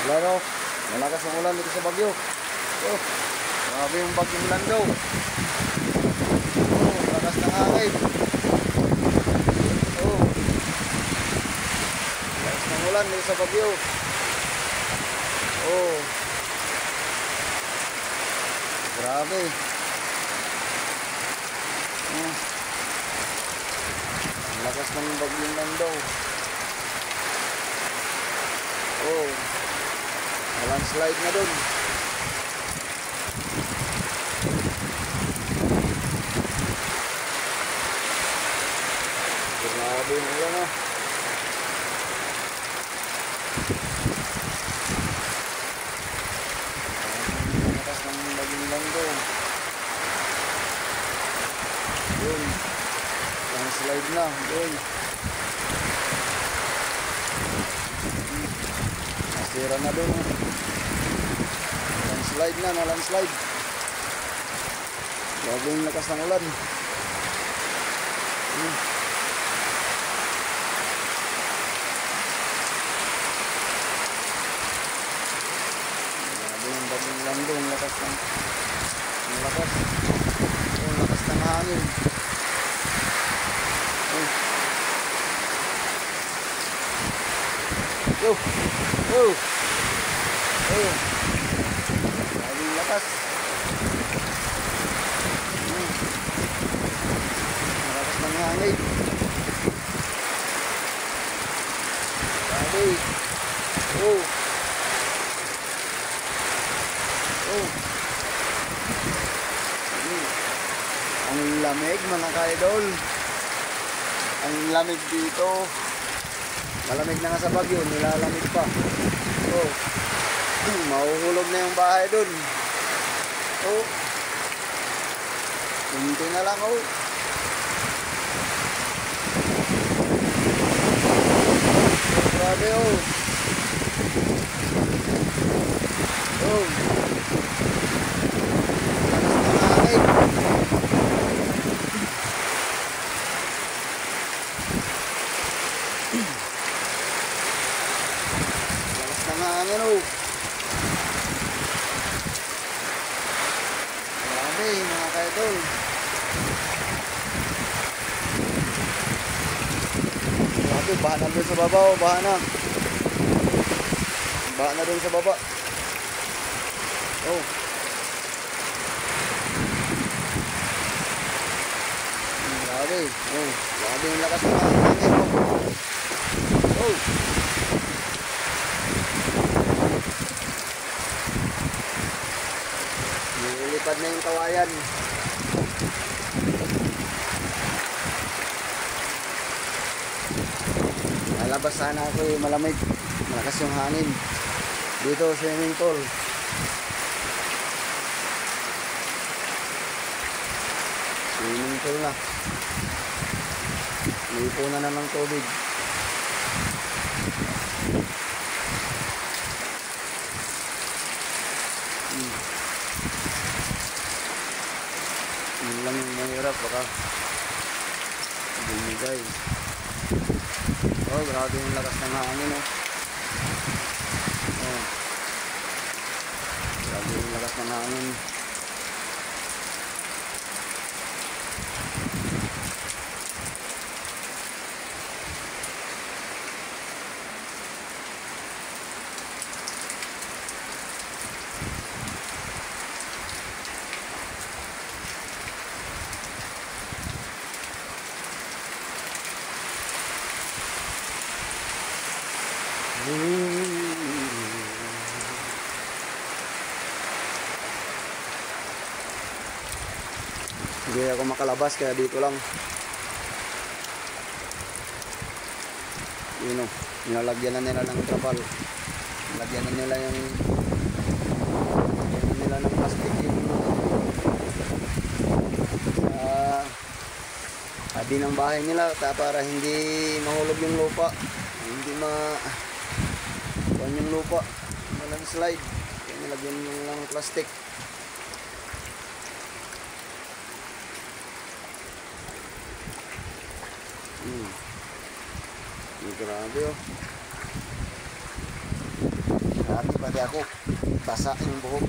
Wala no, malakas ang ulan dito sa Baguio. Oh, grabe yung Bagyong Landaw. Oh, malakas ng hangin. Oh, malakas ng ulan dito sa Baguio. Oh, grabe. Lakas ng Bagyong Landaw. Oh, landslide na dun. Grabe yung ulan oh. Lakas ng Bagyong Landaw. Yun, landslide na. Yun, nasira na dun. Landslide na, landslide. Grabe yung lakas ng ulan. Grabe yung Bagyong Landaw. Ang lakas ng lakas. Ang lakas ng hangin. Yo, yo, yo. Grabe yung lakas. Malakas ng hangin. Grabe. Oh. Oh. Ang lamig mga ka-idol. Ang lamig dito. Malamig na nga sa Baguio, nilalamig pa. Oh. Mahuhulog na yung bahay dun. Oh. Kunti na lang oh. Grabe oh. Oh. Lakas ng hangin oh. Grabe mga ka-idol. Grabe, baha na dun sa baba oh, baha na. Baha na dun sa baba. Oh. Grabe. Oh, grabe yung lakas ng hangin oh. Oh. Nililipad na yung kawayan. Lalabas sana ako eh, malamig. Malakas yung hangin. Dito, swimming pool. Swimming pool na. Lipunan na ng tubig. Yun lang yung mahirap, baka bumigay. Oh, grabe yung lakas ng hangin oh. Oh. Grabe yung lakas ng hangin. Hindi ako makalabas kaya dito lang. Yun o, nilalagyan na nila ng trapal. Nilagyan na nila yung ng plastic yung tabi ng bahay nila para hindi mahulog yung lupa, hindi kuhan yung lupa, landslide. Kaya nilagyan nila ng plastic. Grabe oh. Grabe. Lagi ako basa yung buhok.